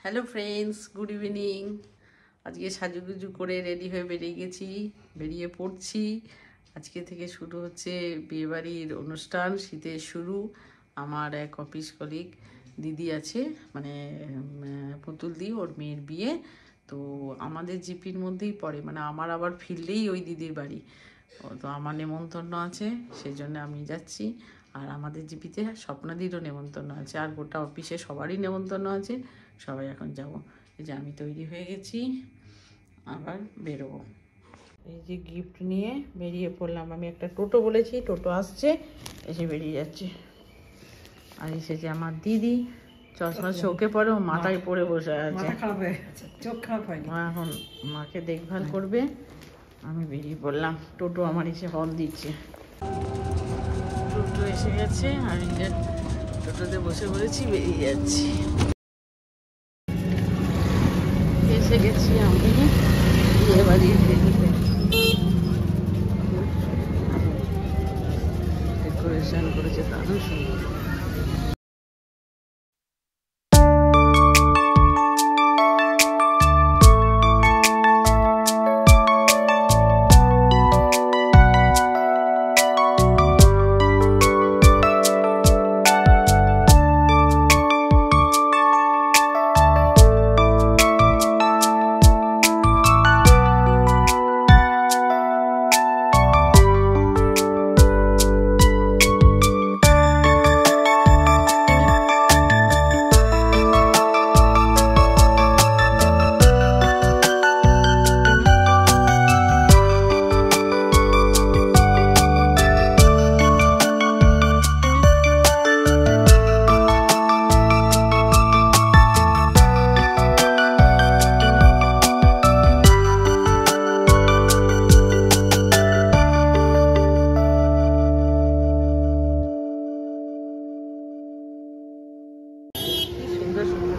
Hello friends, good evening. আজকে সাজুগুজু করে রেডি হয়ে বেরিয়ে পড়ছি। আজকে থেকে শুরু হচ্ছে বিয়েবাড়ির অনুষ্ঠান, শীতের শুরু। আমার এক অফিস কলিগ দিদি আছে, মানে পুতুল দি, ওর মেয়ের বিয়ে। তো আমাদের জিপির মধ্যেই পড়ে, মানে আমার আবার ফিরলেই ওই দিদির বাড়ি। তো আমার নেমন্তন্ন আছে, সেই জন্য আমি যাচ্ছি। আর আমাদের জিপিতে স্বপ্নাদিরও নেমন্তন্ন আছে, আর গোটা অফিসে সবারই নেমন্তন্ন আছে। সবাই এখন যাব। এই যে আমি তৈরি হয়ে গেছি, আবার বেরোবো। এই যে গিফট নিয়ে বেরিয়ে পড়লাম। আমি একটা টোটো বলেছি, টোটো আসছে, এসে বেরিয়ে যাচ্ছে। আর এসেছে আমার দিদি, চশমা চোখে পরে, ও মাথায় পরে বসে আছে, চোখ খারাপ হয়নি। মা এখন মাকে দেখভাল করবে। আমি বেরিয়ে পড়লাম। টোটো আমার এসে হর্ন দিচ্ছে। টোটো এসে গেছে, আর টোটোতে বসে পড়েছি, বেরিয়ে যাচ্ছি। এসে গেছি আমি বিয়ে বাড়ির ভেন্যুতে। ডেকোরেশন করেছে দারুণ সুন্দর।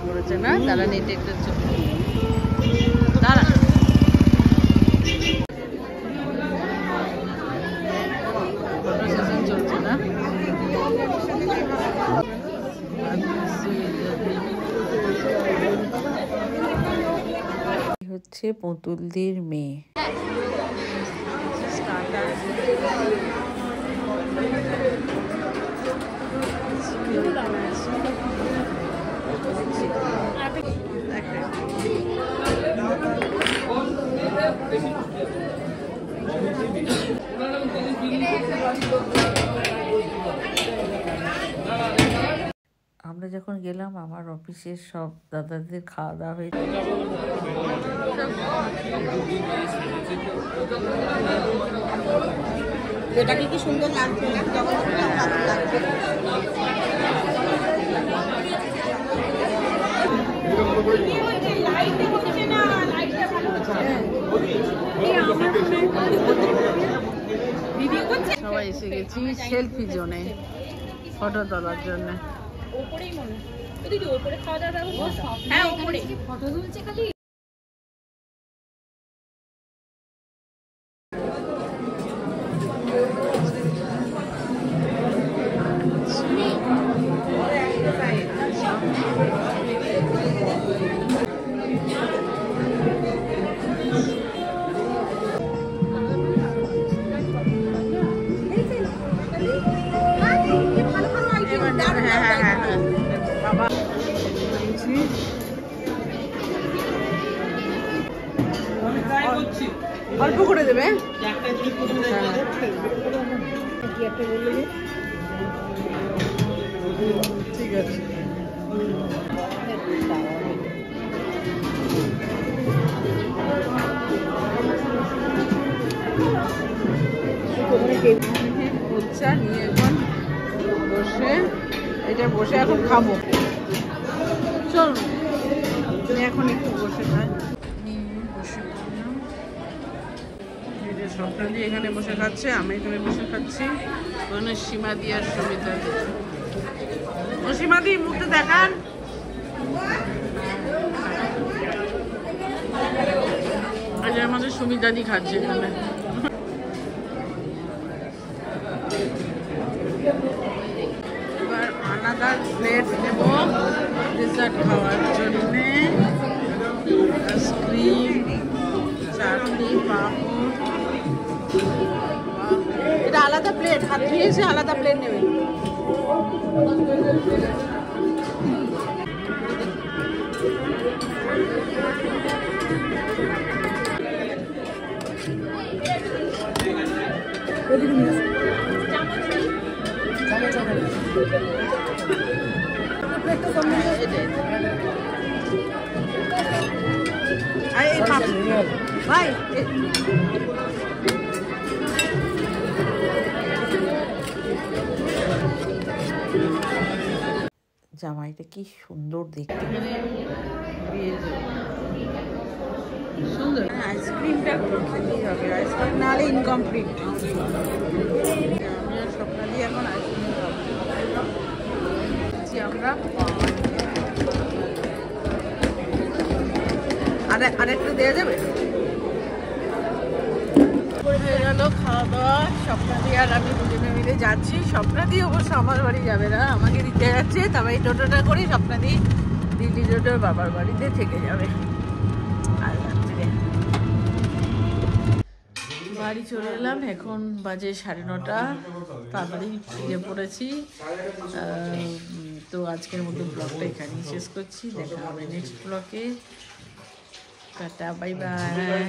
করেছে না, দাঁড়া নেটে একটা ছবি দাঁড়া। ফটো সেশন চলছে না, হচ্ছে পুতুলদের মেয়ে। আমরা যখন গেলাম, আমার অফিসের সব দাদাদের খাওয়া দাওয়া হয়েছে। এটাকে কি সুন্দর লাগছে, লাগছে। সবাই এসে গেছি সেলফি জোনে, ফটো তোলার জন্য। হ্যাঁ, ওপরে ফটো তুলছে খালি। অল্প করে দেবে, ঠিক আছে। উচ্চা নিয়ে এখন বসে এখন খাবো। চল এখন একটু বসে খাই। বসে পড়লাম, এই যে সপ্তাহে এখানে বসে খাচ্ছে, আমি এখানে বসে খাচ্ছি। সীমাদি আর সমিতা। ও সীমাদি, মুখটা দেখান। আজ আমাদের সুমিতাদি খাচ্ছে এখানে। এবার আলাদা প্লেট নেব ডেজার্ট খাওয়ার জন্যে। ছাত্রী এসে আলাদা প্লেন নেবে। ভাই জামাইটা কি সুন্দর দেখতে, সুন্দর। আইসক্রিমটা খেতেই হবে, আইসক্রিম না হলে ইনকমপ্লিট। আমি আর স্বপ্নাদি এখন আইসক্রিম খাচ্ছি আমরা। আরেকটু দেওয়া যাবে। হয়ে গেল খাওয়া দাওয়া, স্বপ্নাদি আর আমি দুজনে মিলে যাচ্ছি। স্বপ্নাদি অবশ্য আমার বাড়ি যাবে না, আমাকে দিতে যাচ্ছে। তবে এই টোটোটা করি, স্বপ্নাদি দিল্লি টোটোর বাবার বাড়িতে থেকে যাবে। আর রাত্রে বাড়ি চলে এলাম, এখন বাজে 9:30। তাড়াতাড়ি ফিরে পড়েছি। তো আজকের মতো ব্লগটা এখানেই শেষ করছি। দেখা হবে নেক্সট ব্লগে। Tata, bye bye.